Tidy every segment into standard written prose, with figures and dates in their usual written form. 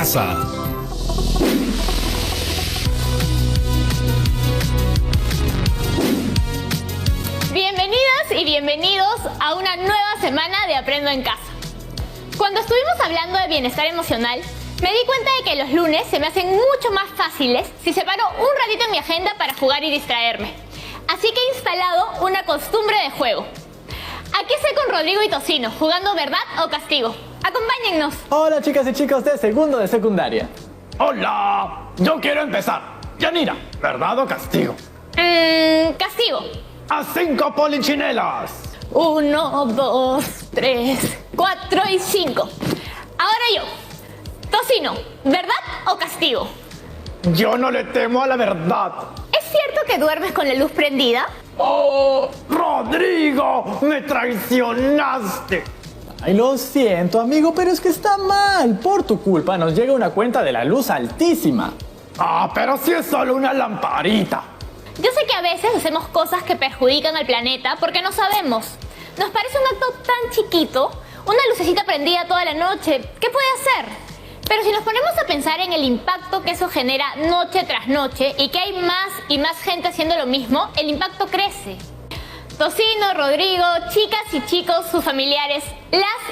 casa. Bienvenidas y bienvenidos a una nueva semana de Aprendo en Casa. Cuando estuvimos hablando de bienestar emocional, me di cuenta de que los lunes se me hacen mucho más fáciles si separo un ratito en mi agenda para jugar y distraerme. Así que he instalado una costumbre de juego. Aquí estoy con Rodrigo y Tocino, jugando verdad o castigo. Acompáñennos. Hola chicas y chicos de segundo de secundaria. Hola, yo quiero empezar. Yanira, ¿verdad o castigo? Castigo. A 5 polichinelas. 1, 2, 3, 4 y 5. Ahora yo. Tocino, ¿verdad o castigo? Yo no le temo a la verdad. ¿Es cierto que duermes con la luz prendida? ¡Oh, Rodrigo! ¡Me traicionaste! Ay, lo siento, amigo, pero es que está mal. Por tu culpa nos llega una cuenta de la luz altísima. Ah, pero si es solo una lamparita. Yo sé que a veces hacemos cosas que perjudican al planeta porque no sabemos. Nos parece un acto tan chiquito, una lucecita prendida toda la noche. ¿Qué puede hacer? Pero si nos ponemos a pensar en el impacto que eso genera noche tras noche y que hay más y más gente haciendo lo mismo, el impacto crece. Tocino, Rodrigo, chicas y chicos, sus familiares,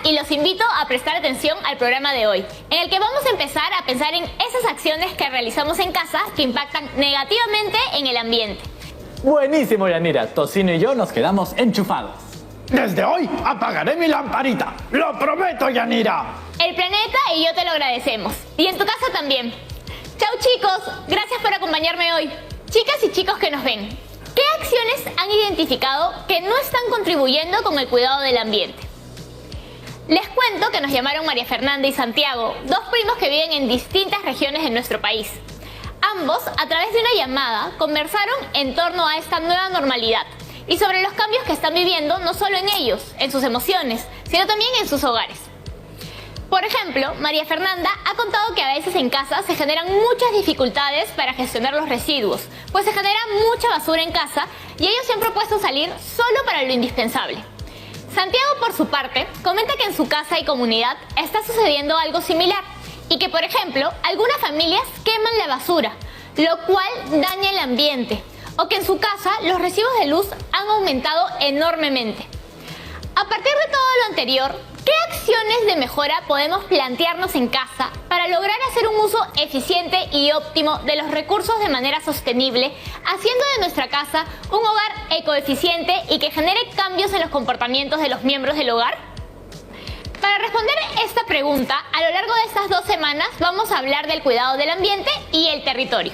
los invito a prestar atención al programa de hoy, en el que vamos a empezar a pensar en esas acciones que realizamos en casa que impactan negativamente en el ambiente. Buenísimo, Yanira. Tocino y yo nos quedamos enchufados. Desde hoy apagaré mi lamparita. ¡Lo prometo, Yanira! El planeta y yo te lo agradecemos. Y en tu casa también. Chau chicos, gracias por acompañarme hoy. Chicas y chicos que nos ven, ¿qué acciones han identificado que no están contribuyendo con el cuidado del ambiente? Les cuento que nos llamaron María Fernanda y Santiago, dos primos que viven en distintas regiones de nuestro país. Ambos, a través de una llamada, conversaron en torno a esta nueva normalidad y sobre los cambios que están viviendo no solo en ellos, en sus emociones, sino también en sus hogares. Por ejemplo, María Fernanda ha contado que a veces en casa se generan muchas dificultades para gestionar los residuos, pues se genera mucha basura en casa y ellos se han propuesto salir solo para lo indispensable. Santiago, por su parte, comenta que en su casa y comunidad está sucediendo algo similar y que, por ejemplo, algunas familias queman la basura, lo cual daña el ambiente, o que en su casa los recibos de luz han aumentado enormemente. A partir de todo lo anterior, ¿qué acciones de mejora podemos plantearnos en casa para lograr hacer un uso eficiente y óptimo de los recursos de manera sostenible, haciendo de nuestra casa un hogar ecoeficiente y que genere cambios en los comportamientos de los miembros del hogar? Para responder esta pregunta, a lo largo de estas 2 semanas vamos a hablar del cuidado del ambiente y el territorio.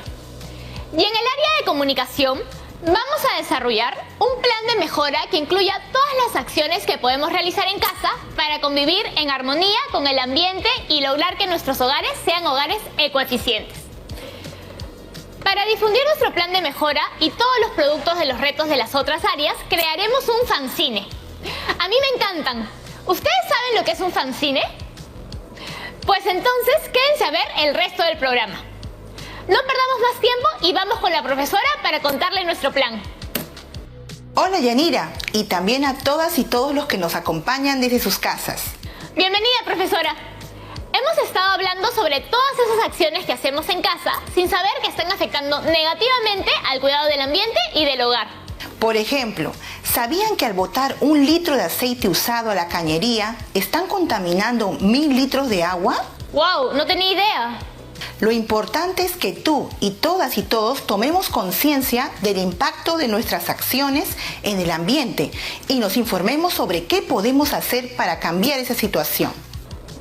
Y en el área de comunicación, vamos a desarrollar un plan de mejora que incluya todas las acciones que podemos realizar en casa para convivir en armonía con el ambiente y lograr que nuestros hogares sean hogares ecoeficientes. Para difundir nuestro plan de mejora y todos los productos de los retos de las otras áreas, crearemos un fanzine. A mí me encantan. ¿Ustedes saben lo que es un fanzine? Pues entonces quédense a ver el resto del programa. No perdamos más tiempo y vamos con la profesora para contarle nuestro plan. Hola Yanira, y también a todas y todos los que nos acompañan desde sus casas. Bienvenida, profesora. Hemos estado hablando sobre todas esas acciones que hacemos en casa sin saber que están afectando negativamente al cuidado del ambiente y del hogar. Por ejemplo, ¿sabían que al botar 1 litro de aceite usado a la cañería están contaminando 1000 litros de agua? ¡Wow! No tenía idea. Lo importante es que tú y todas y todos tomemos conciencia del impacto de nuestras acciones en el ambiente y nos informemos sobre qué podemos hacer para cambiar esa situación.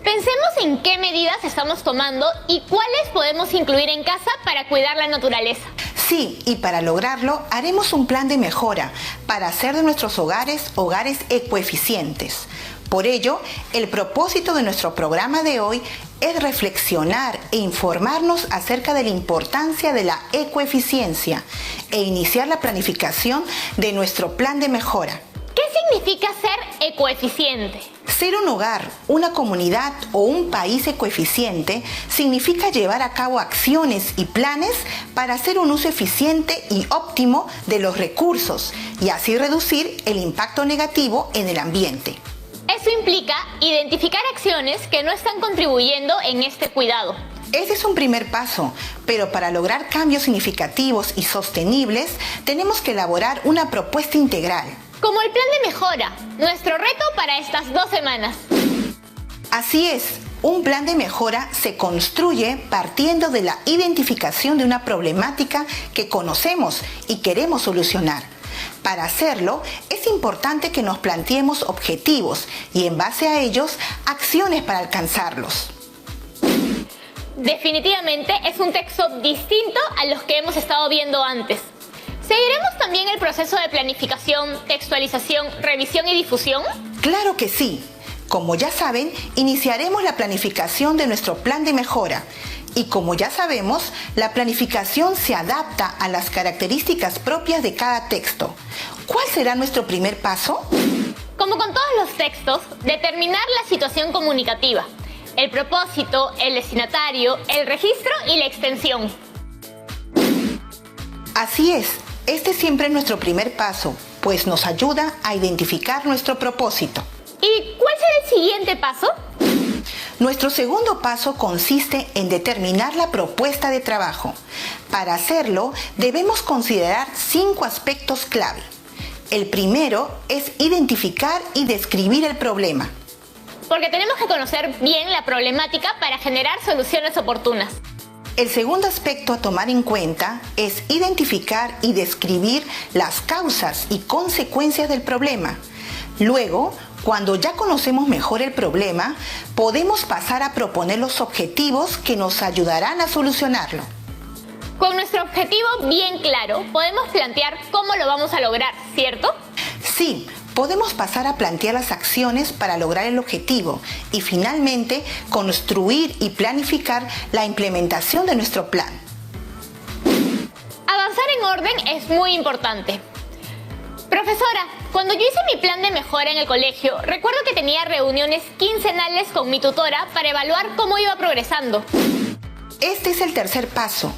Pensemos en qué medidas estamos tomando y cuáles podemos incluir en casa para cuidar la naturaleza. Sí, y para lograrlo haremos un plan de mejora para hacer de nuestros hogares hogares ecoeficientes. Por ello, el propósito de nuestro programa de hoy es reflexionar e informarnos acerca de la importancia de la ecoeficiencia e iniciar la planificación de nuestro plan de mejora. ¿Qué significa ser ecoeficiente? Ser un hogar, una comunidad o un país ecoeficiente significa llevar a cabo acciones y planes para hacer un uso eficiente y óptimo de los recursos y así reducir el impacto negativo en el ambiente. Eso implica identificar acciones que no están contribuyendo en este cuidado. Ese es un primer paso, pero para lograr cambios significativos y sostenibles, tenemos que elaborar una propuesta integral. Como el plan de mejora, nuestro reto para estas 2 semanas. Así es, un plan de mejora se construye partiendo de la identificación de una problemática que conocemos y queremos solucionar. Para hacerlo, es importante que nos planteemos objetivos y en base a ellos, acciones para alcanzarlos. Definitivamente es un texto distinto a los que hemos estado viendo antes. ¿Seguiremos también el proceso de planificación, textualización, revisión y difusión? Claro que sí. Como ya saben, iniciaremos la planificación de nuestro plan de mejora. Y como ya sabemos, la planificación se adapta a las características propias de cada texto. ¿Cuál será nuestro primer paso? Como con todos los textos, determinar la situación comunicativa, el propósito, el destinatario, el registro y la extensión. Así es, este siempre es nuestro primer paso, pues nos ayuda a identificar nuestro propósito. ¿Y cuál será el siguiente paso? Nuestro segundo paso consiste en determinar la propuesta de trabajo. Para hacerlo, debemos considerar 5 aspectos clave. El primero es identificar y describir el problema. Porque tenemos que conocer bien la problemática para generar soluciones oportunas. El segundo aspecto a tomar en cuenta es identificar y describir las causas y consecuencias del problema. Luego, cuando ya conocemos mejor el problema, podemos pasar a proponer los objetivos que nos ayudarán a solucionarlo. Con nuestro objetivo bien claro, podemos plantear cómo lo vamos a lograr, ¿cierto? Sí, podemos pasar a plantear las acciones para lograr el objetivo y finalmente construir y planificar la implementación de nuestro plan. Avanzar en orden es muy importante. Profesora, cuando yo hice mi plan de mejora en el colegio, recuerdo que tenía reuniones quincenales con mi tutora para evaluar cómo iba progresando. Este es el tercer paso,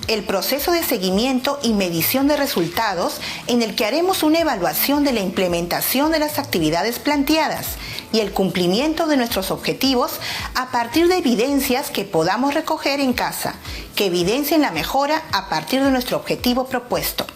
el proceso de seguimiento y medición de resultados en el que haremos una evaluación de la implementación de las actividades planteadas y el cumplimiento de nuestros objetivos a partir de evidencias que podamos recoger en casa, que evidencien la mejora a partir de nuestro objetivo propuesto.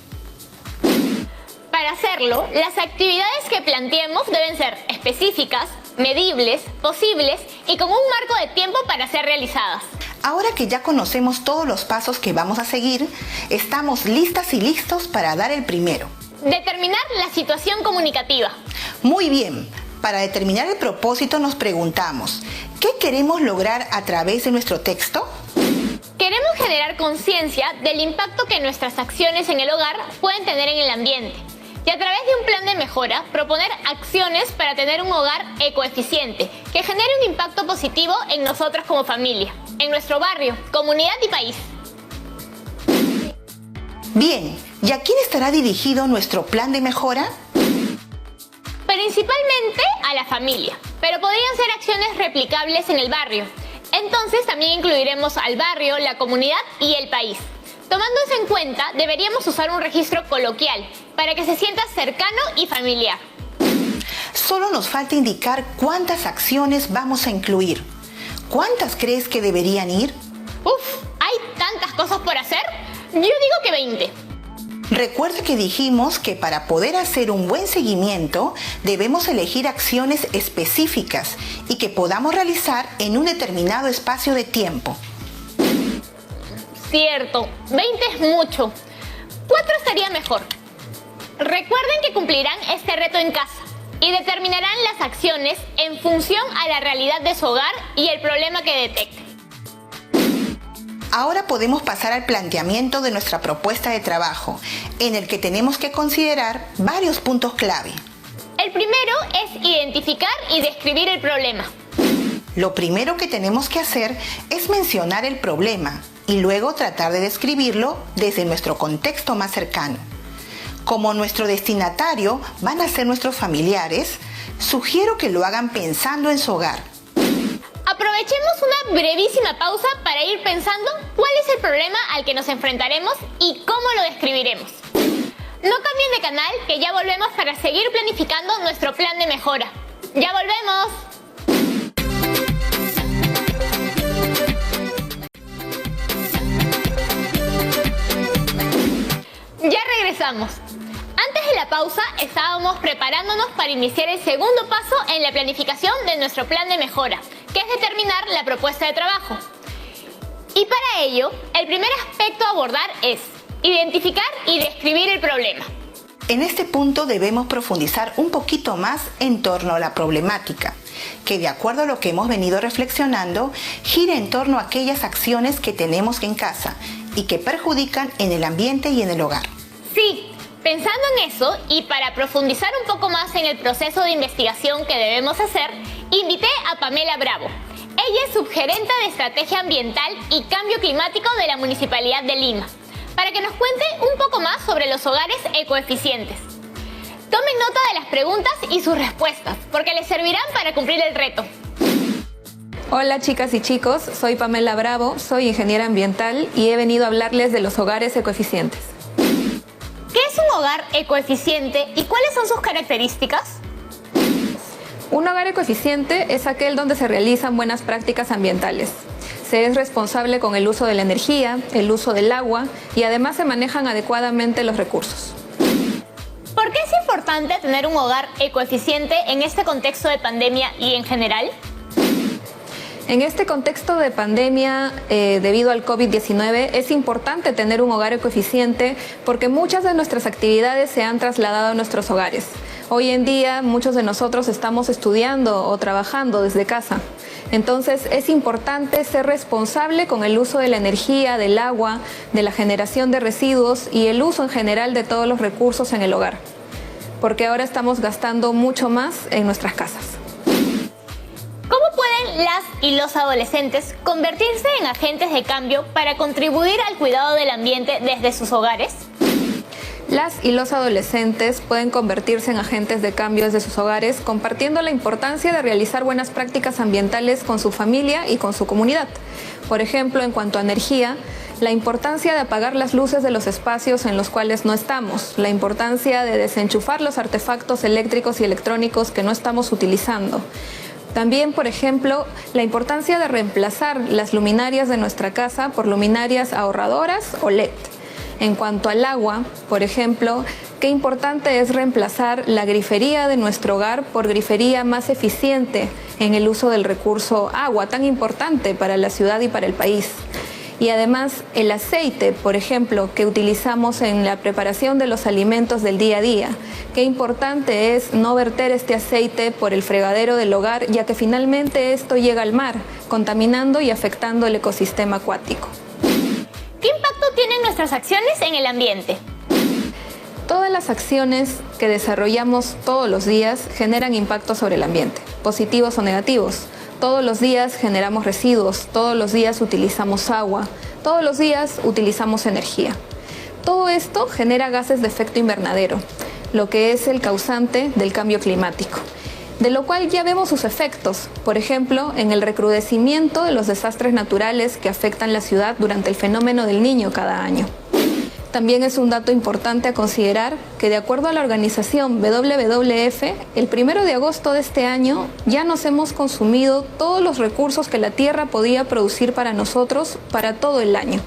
Para hacerlo, las actividades que planteemos deben ser específicas, medibles, posibles y con un marco de tiempo para ser realizadas. Ahora que ya conocemos todos los pasos que vamos a seguir, estamos listas y listos para dar el primero. Determinar la situación comunicativa. Muy bien, para determinar el propósito nos preguntamos, ¿qué queremos lograr a través de nuestro texto? Queremos generar conciencia del impacto que nuestras acciones en el hogar pueden tener en el ambiente. Y a través de un plan de mejora, proponer acciones para tener un hogar ecoeficiente, que genere un impacto positivo en nosotros como familia, en nuestro barrio, comunidad y país. Bien, ¿y a quién estará dirigido nuestro plan de mejora? Principalmente a la familia, pero podrían ser acciones replicables en el barrio. Entonces también incluiremos al barrio, la comunidad y el país. Tomando eso en cuenta, deberíamos usar un registro coloquial para que se sienta cercano y familiar. Solo nos falta indicar cuántas acciones vamos a incluir. ¿Cuántas crees que deberían ir? ¿Hay tantas cosas por hacer? Yo digo que 20. Recuerda que dijimos que para poder hacer un buen seguimiento debemos elegir acciones específicas y que podamos realizar en un determinado espacio de tiempo. Cierto, 20 es mucho. 4 estaría mejor. Recuerden que cumplirán este reto en casa y determinarán las acciones en función a la realidad de su hogar y el problema que detecten. Ahora podemos pasar al planteamiento de nuestra propuesta de trabajo, en el que tenemos que considerar varios puntos clave. El primero es identificar y describir el problema. Lo primero que tenemos que hacer es mencionar el problema y luego tratar de describirlo desde nuestro contexto más cercano. Como nuestro destinatario van a ser nuestros familiares, sugiero que lo hagan pensando en su hogar. Aprovechemos una brevísima pausa para ir pensando cuál es el problema al que nos enfrentaremos y cómo lo describiremos. No cambien de canal, que ya volvemos para seguir planificando nuestro plan de mejora. ¡Ya volvemos! regresamos. Antes de la pausa estábamos preparándonos para iniciar el segundo paso en la planificación de nuestro plan de mejora, que es determinar la propuesta de trabajo. Y para ello, el primer aspecto a abordar es identificar y describir el problema. En este punto debemos profundizar un poquito más en torno a la problemática, que de acuerdo a lo que hemos venido reflexionando, gira en torno a aquellas acciones que tenemos en casa y que perjudican en el ambiente y en el hogar. Sí, pensando en eso y para profundizar un poco más en el proceso de investigación que debemos hacer, invité a Pamela Bravo. Ella es subgerente de Estrategia Ambiental y Cambio Climático de la Municipalidad de Lima, para que nos cuente un poco más sobre los hogares ecoeficientes. Tomen nota de las preguntas y sus respuestas, porque les servirán para cumplir el reto. Hola chicas y chicos, soy Pamela Bravo, soy ingeniera ambiental y he venido a hablarles de los hogares ecoeficientes. ¿Qué es un hogar ecoeficiente y cuáles son sus características? Un hogar ecoeficiente es aquel donde se realizan buenas prácticas ambientales. Se es responsable con el uso de la energía, el uso del agua y además se manejan adecuadamente los recursos. ¿Por qué es importante tener un hogar ecoeficiente en este contexto de pandemia y en general? En este contexto de pandemia debido al COVID-19 es importante tener un hogar ecoeficiente porque muchas de nuestras actividades se han trasladado a nuestros hogares. Hoy en día muchos de nosotros estamos estudiando o trabajando desde casa. Entonces es importante ser responsable con el uso de la energía, del agua, de la generación de residuos y el uso en general de todos los recursos en el hogar. Porque ahora estamos gastando mucho más en nuestras casas. ¿Cómo pueden las y los adolescentes convertirse en agentes de cambio para contribuir al cuidado del ambiente desde sus hogares? Las y los adolescentes pueden convertirse en agentes de cambio desde sus hogares compartiendo la importancia de realizar buenas prácticas ambientales con su familia y con su comunidad. Por ejemplo, en cuanto a energía, la importancia de apagar las luces de los espacios en los cuales no estamos, la importancia de desenchufar los artefactos eléctricos y electrónicos que no estamos utilizando. También, por ejemplo, la importancia de reemplazar las luminarias de nuestra casa por luminarias ahorradoras o LED. En cuanto al agua, por ejemplo, qué importante es reemplazar la grifería de nuestro hogar por grifería más eficiente en el uso del recurso agua, tan importante para la ciudad y para el país. Y además, el aceite, por ejemplo, que utilizamos en la preparación de los alimentos del día a día. Qué importante es no verter este aceite por el fregadero del hogar, ya que finalmente esto llega al mar, contaminando y afectando el ecosistema acuático. ¿Qué impacto tienen nuestras acciones en el ambiente? Todas las acciones que desarrollamos todos los días generan impacto sobre el ambiente, positivos o negativos. Todos los días generamos residuos, todos los días utilizamos agua, todos los días utilizamos energía. Todo esto genera gases de efecto invernadero, lo que es el causante del cambio climático, de lo cual ya vemos sus efectos, por ejemplo, en el recrudecimiento de los desastres naturales que afectan la ciudad durante el fenómeno del Niño cada año. También es un dato importante a considerar que de acuerdo a la organización WWF, el 1 de agosto de este año ya nos hemos consumido todos los recursos que la Tierra podía producir para nosotros para todo el año.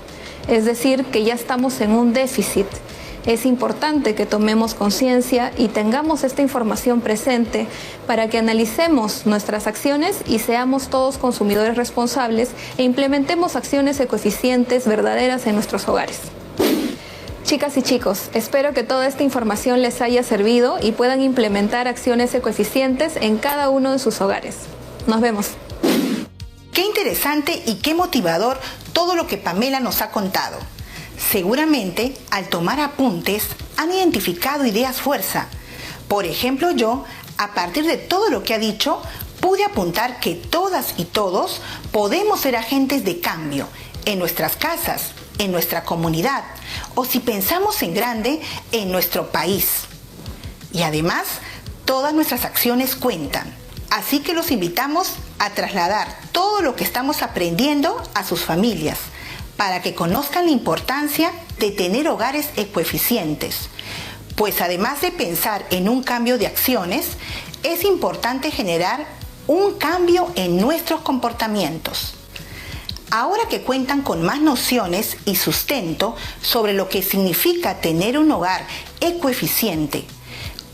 Es decir, que ya estamos en un déficit. Es importante que tomemos conciencia y tengamos esta información presente para que analicemos nuestras acciones y seamos todos consumidores responsables e implementemos acciones ecoeficientes verdaderas en nuestros hogares. Chicas y chicos, espero que toda esta información les haya servido y puedan implementar acciones ecoeficientes en cada uno de sus hogares. Nos vemos. Qué interesante y qué motivador todo lo que Pamela nos ha contado. Seguramente, al tomar apuntes, han identificado ideas fuerza. Por ejemplo, yo, a partir de todo lo que ha dicho, pude apuntar que todas y todos podemos ser agentes de cambio en nuestras casas, en nuestra comunidad o, si pensamos en grande, en nuestro país. Y además, todas nuestras acciones cuentan. Así que los invitamos a trasladar todo lo que estamos aprendiendo a sus familias para que conozcan la importancia de tener hogares ecoeficientes. Pues además de pensar en un cambio de acciones, es importante generar un cambio en nuestros comportamientos. Ahora que cuentan con más nociones y sustento sobre lo que significa tener un hogar ecoeficiente,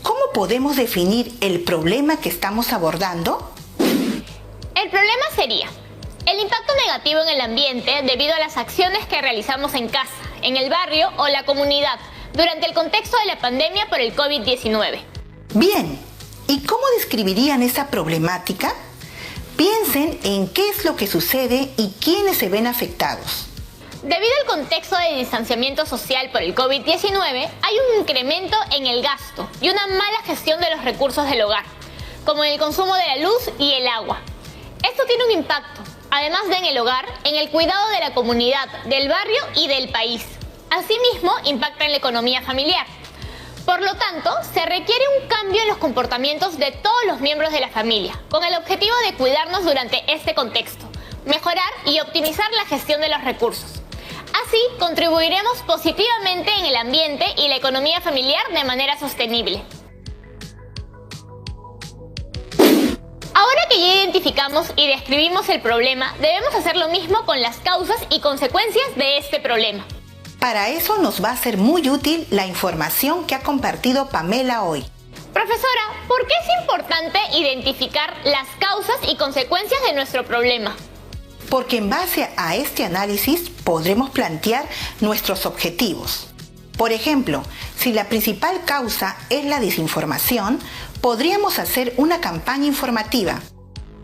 ¿cómo podemos definir el problema que estamos abordando? El problema sería el impacto negativo en el ambiente debido a las acciones que realizamos en casa, en el barrio o la comunidad durante el contexto de la pandemia por el COVID-19. Bien, ¿y cómo describirían esa problemática? Piensen en qué es lo que sucede y quiénes se ven afectados. Debido al contexto de distanciamiento social por el COVID-19, hay un incremento en el gasto y una mala gestión de los recursos del hogar, como en el consumo de la luz y el agua. Esto tiene un impacto, además de en el hogar, en el cuidado de la comunidad, del barrio y del país. Asimismo, impacta en la economía familiar. Por lo tanto, se requiere un cambio en los comportamientos de todos los miembros de la familia, con el objetivo de cuidarnos durante este contexto, mejorar y optimizar la gestión de los recursos. Así, contribuiremos positivamente en el ambiente y la economía familiar de manera sostenible. Ahora que ya identificamos y describimos el problema, debemos hacer lo mismo con las causas y consecuencias de este problema. Para eso nos va a ser muy útil la información que ha compartido Pamela hoy. Profesora, ¿por qué es importante identificar las causas y consecuencias de nuestro problema? Porque en base a este análisis podremos plantear nuestros objetivos. Por ejemplo, si la principal causa es la desinformación, podríamos hacer una campaña informativa.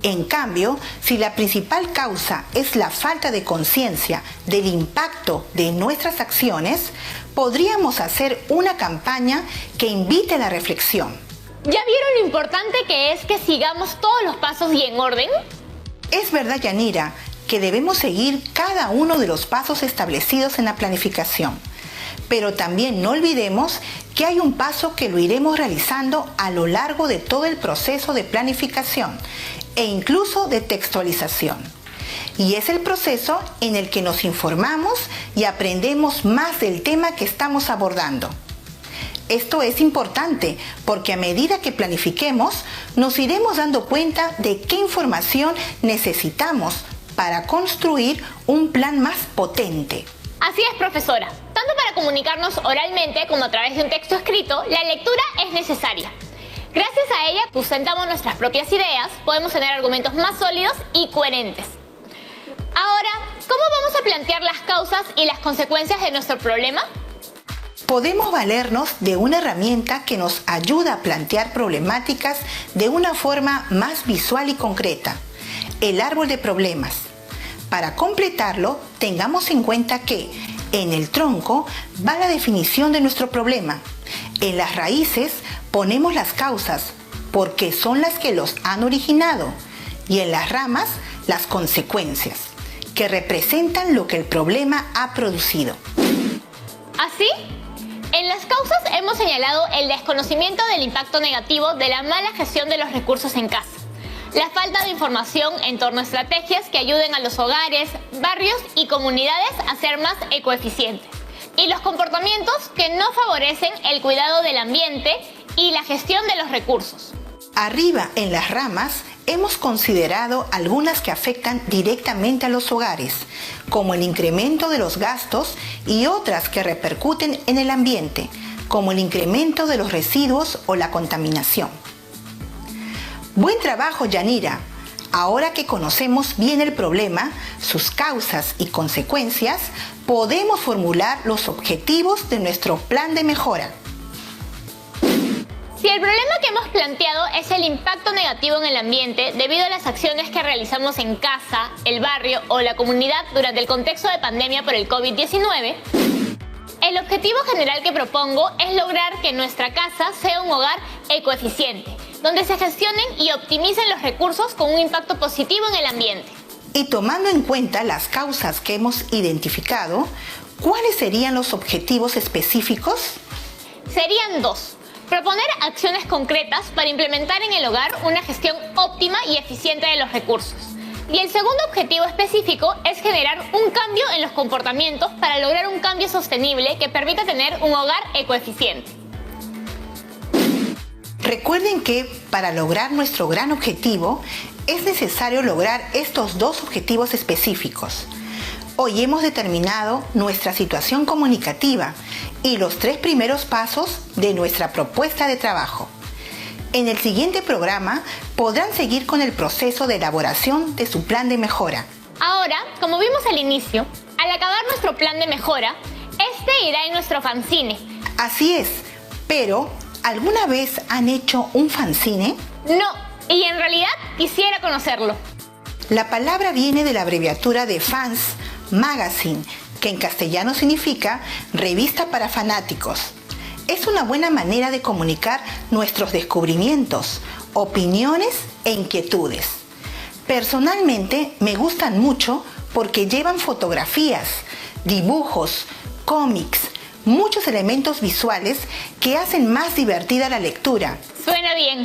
En cambio, si la principal causa es la falta de conciencia del impacto de nuestras acciones, podríamos hacer una campaña que invite a la reflexión. ¿Ya vieron lo importante que es que sigamos todos los pasos y en orden? Es verdad, Yanira, que debemos seguir cada uno de los pasos establecidos en la planificación. Pero también no olvidemos que hay un paso que lo iremos realizando a lo largo de todo el proceso de planificación e incluso de textualización. Y es el proceso en el que nos informamos y aprendemos más del tema que estamos abordando. Esto es importante porque a medida que planifiquemos, nos iremos dando cuenta de qué información necesitamos para construir un plan más potente. Así es, profesora. Tanto para comunicarnos oralmente como a través de un texto escrito, la lectura es necesaria. Gracias a ella, sustentamos nuestras propias ideas, podemos tener argumentos más sólidos y coherentes. Ahora, ¿cómo vamos a plantear las causas y las consecuencias de nuestro problema? Podemos valernos de una herramienta que nos ayuda a plantear problemáticas de una forma más visual y concreta: el árbol de problemas. Para completarlo, tengamos en cuenta que en el tronco va la definición de nuestro problema. En las raíces ponemos las causas, porque son las que los han originado. Y en las ramas, las consecuencias, que representan lo que el problema ha producido. ¿Así? En las causas hemos señalado el desconocimiento del impacto negativo de la mala gestión de los recursos en casa, la falta de información en torno a estrategias que ayuden a los hogares, barrios y comunidades a ser más ecoeficientes, y los comportamientos que no favorecen el cuidado del ambiente y la gestión de los recursos. Arriba en las ramas hemos considerado algunas que afectan directamente a los hogares, como el incremento de los gastos, y otras que repercuten en el ambiente, como el incremento de los residuos o la contaminación. Buen trabajo, Yanira. Ahora que conocemos bien el problema, sus causas y consecuencias, podemos formular los objetivos de nuestro plan de mejora. Si el problema que hemos planteado es el impacto negativo en el ambiente debido a las acciones que realizamos en casa, el barrio o la comunidad durante el contexto de pandemia por el COVID-19, el objetivo general que propongo es lograr que nuestra casa sea un hogar ecoeficiente, donde se gestionen y optimicen los recursos con un impacto positivo en el ambiente. Y tomando en cuenta las causas que hemos identificado, ¿cuáles serían los objetivos específicos? Serían dos. Proponer acciones concretas para implementar en el hogar una gestión óptima y eficiente de los recursos. Y el segundo objetivo específico es generar un cambio en los comportamientos para lograr un cambio sostenible que permita tener un hogar ecoeficiente. Recuerden que para lograr nuestro gran objetivo es necesario lograr estos dos objetivos específicos. Hoy hemos determinado nuestra situación comunicativa y los 3 primeros pasos de nuestra propuesta de trabajo. En el siguiente programa podrán seguir con el proceso de elaboración de su plan de mejora. Ahora, como vimos al inicio, al acabar nuestro plan de mejora, este irá en nuestro fanzine. Así es, pero ¿alguna vez han hecho un fanzine? No, y en realidad quisiera conocerlo. La palabra viene de la abreviatura de fans, magazine, que en castellano significa revista para fanáticos. Es una buena manera de comunicar nuestros descubrimientos, opiniones e inquietudes. Personalmente me gustan mucho porque llevan fotografías, dibujos, cómics, muchos elementos visuales que hacen más divertida la lectura. Suena bien.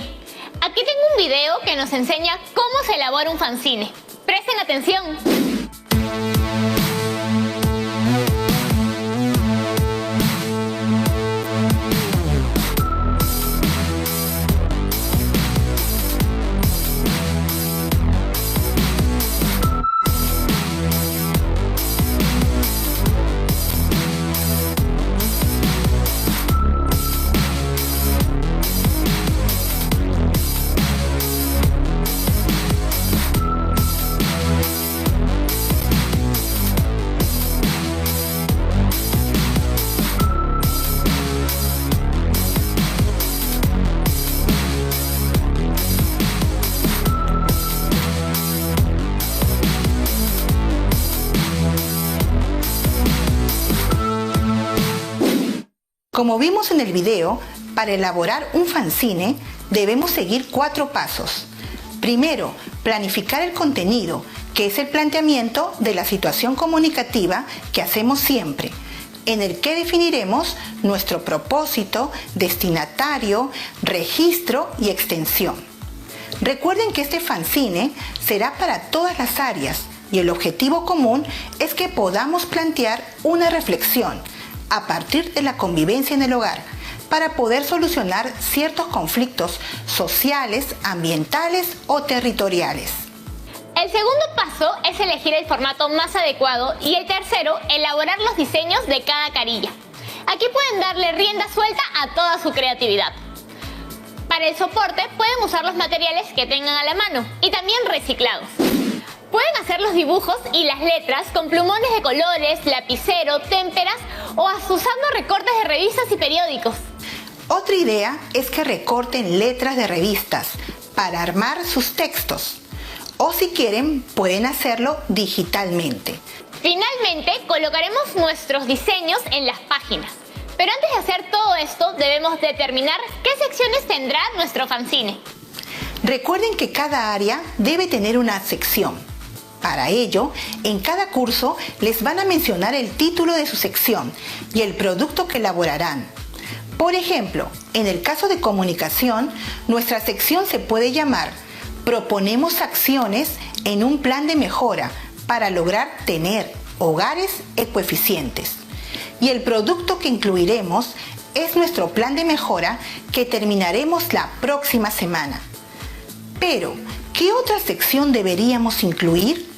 Aquí tengo un video que nos enseña cómo se elabora un fanzine. Presten atención. Como vimos en el video, para elaborar un fanzine debemos seguir 4 pasos. Primero, planificar el contenido, que es el planteamiento de la situación comunicativa que hacemos siempre, en el que definiremos nuestro propósito, destinatario, registro y extensión. Recuerden que este fanzine será para todas las áreas y el objetivo común es que podamos plantear una reflexión a partir de la convivencia en el hogar para poder solucionar ciertos conflictos sociales, ambientales o territoriales. El segundo paso es elegir el formato más adecuado y el tercero, elaborar los diseños de cada carilla. Aquí pueden darle rienda suelta a toda su creatividad. Para el soporte pueden usar los materiales que tengan a la mano y también reciclados. Pueden hacer los dibujos y las letras con plumones de colores, lapicero, témperas o hasta usando recortes de revistas y periódicos. Otra idea es que recorten letras de revistas para armar sus textos. O si quieren, pueden hacerlo digitalmente. Finalmente, colocaremos nuestros diseños en las páginas. Pero antes de hacer todo esto, debemos determinar qué secciones tendrá nuestro fanzine. Recuerden que cada área debe tener una sección. Para ello, en cada curso les van a mencionar el título de su sección y el producto que elaborarán. Por ejemplo, en el caso de comunicación, nuestra sección se puede llamar Proponemos acciones en un plan de mejora para lograr tener hogares ecoeficientes. Y el producto que incluiremos es nuestro plan de mejora que terminaremos la próxima semana. Pero, ¿qué otra sección deberíamos incluir?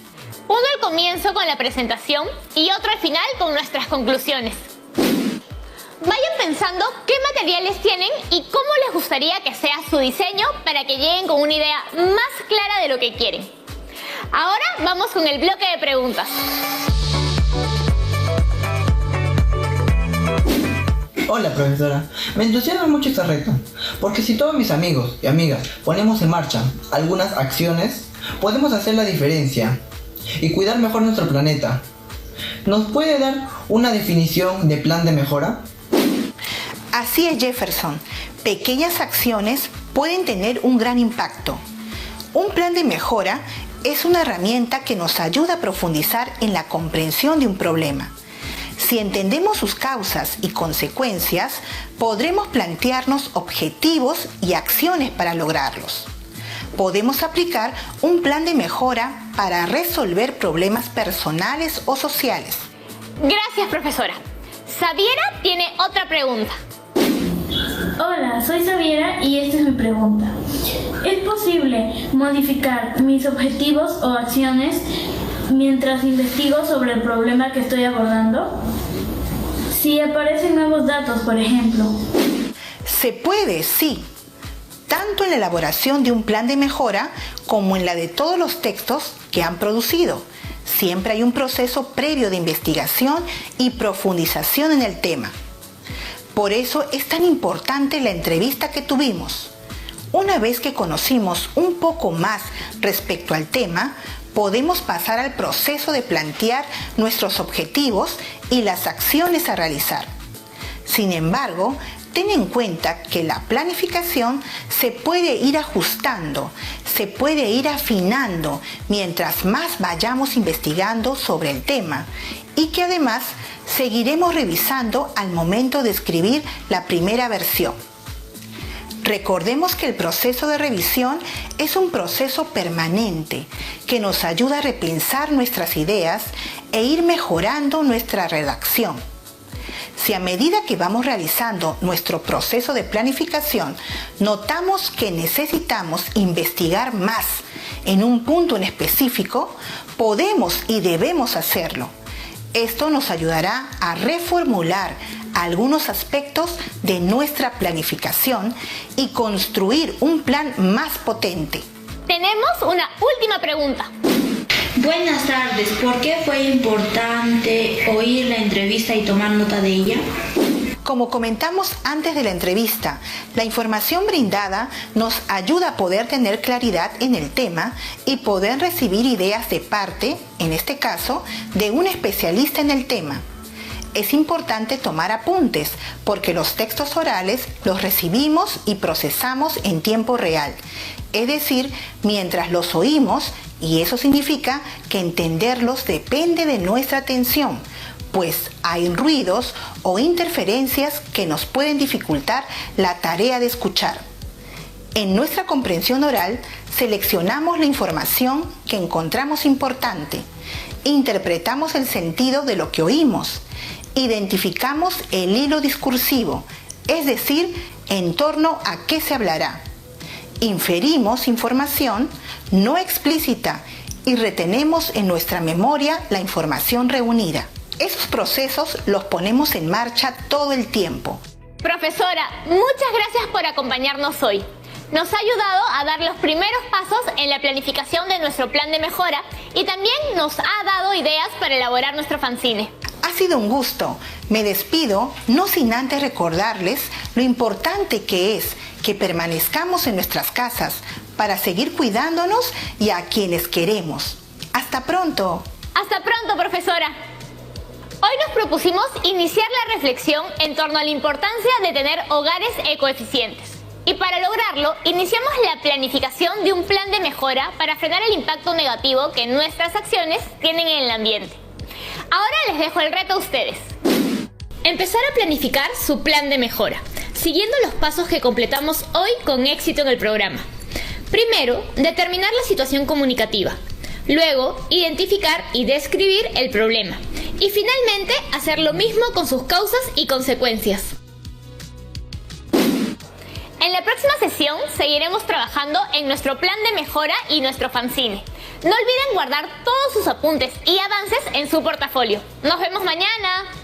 Uno al comienzo con la presentación y otro al final con nuestras conclusiones. Vayan pensando qué materiales tienen y cómo les gustaría que sea su diseño para que lleguen con una idea más clara de lo que quieren. Ahora vamos con el bloque de preguntas. Hola profesora, me entusiasma mucho este reto, porque si todos mis amigos y amigas ponemos en marcha algunas acciones, podemos hacer la diferencia y cuidar mejor nuestro planeta. ¿Nos puede dar una definición de plan de mejora? Así es, Jefferson. Pequeñas acciones pueden tener un gran impacto. Un plan de mejora es una herramienta que nos ayuda a profundizar en la comprensión de un problema. Si entendemos sus causas y consecuencias, podremos plantearnos objetivos y acciones para lograrlos. Podemos aplicar un plan de mejora para resolver problemas personales o sociales. Gracias, profesora. Sabiera tiene otra pregunta. Hola, soy Sabiera y esta es mi pregunta. ¿Es posible modificar mis objetivos o acciones mientras investigo sobre el problema que estoy abordando? Si aparecen nuevos datos, por ejemplo. Se puede, sí, tanto en la elaboración de un plan de mejora como en la de todos los textos que han producido. Siempre hay un proceso previo de investigación y profundización en el tema. Por eso es tan importante la entrevista que tuvimos. Una vez que conocimos un poco más respecto al tema, podemos pasar al proceso de plantear nuestros objetivos y las acciones a realizar. Sin embargo, ten en cuenta que la planificación se puede ir ajustando, se puede ir afinando mientras más vayamos investigando sobre el tema y que además seguiremos revisando al momento de escribir la primera versión. Recordemos que el proceso de revisión es un proceso permanente que nos ayuda a repensar nuestras ideas e ir mejorando nuestra redacción. Si a medida que vamos realizando nuestro proceso de planificación notamos que necesitamos investigar más en un punto en específico, podemos y debemos hacerlo. Esto nos ayudará a reformular algunos aspectos de nuestra planificación y construir un plan más potente. Tenemos una última pregunta. Buenas tardes, ¿por qué fue importante oír la entrevista y tomar nota de ella? Como comentamos antes de la entrevista, la información brindada nos ayuda a poder tener claridad en el tema y poder recibir ideas de parte, en este caso, de un especialista en el tema. Es importante tomar apuntes porque los textos orales los recibimos y procesamos en tiempo real, es decir, mientras los oímos, y eso significa que entenderlos depende de nuestra atención, pues hay ruidos o interferencias que nos pueden dificultar la tarea de escuchar. En nuestra comprensión oral, seleccionamos la información que encontramos importante, interpretamos el sentido de lo que oímos, identificamos el hilo discursivo, es decir, en torno a qué se hablará. Inferimos información no explícita y retenemos en nuestra memoria la información reunida. Esos procesos los ponemos en marcha todo el tiempo. Profesora, muchas gracias por acompañarnos hoy. Nos ha ayudado a dar los primeros pasos en la planificación de nuestro plan de mejora y también nos ha dado ideas para elaborar nuestro fanzine. Ha sido un gusto. Me despido, no sin antes recordarles lo importante que es que permanezcamos en nuestras casas para seguir cuidándonos y a quienes queremos. ¡Hasta pronto! Hasta pronto, profesora. Hoy nos propusimos iniciar la reflexión en torno a la importancia de tener hogares ecoeficientes. Y para lograrlo, iniciamos la planificación de un plan de mejora para frenar el impacto negativo que nuestras acciones tienen en el ambiente. Ahora les dejo el reto a ustedes. Empezar a planificar su plan de mejora, siguiendo los pasos que completamos hoy con éxito en el programa. Primero, determinar la situación comunicativa. Luego, identificar y describir el problema. Y finalmente, hacer lo mismo con sus causas y consecuencias. En la próxima sesión seguiremos trabajando en nuestro plan de mejora y nuestro fanzine. No olviden guardar todos sus apuntes y avances en su portafolio. ¡Nos vemos mañana!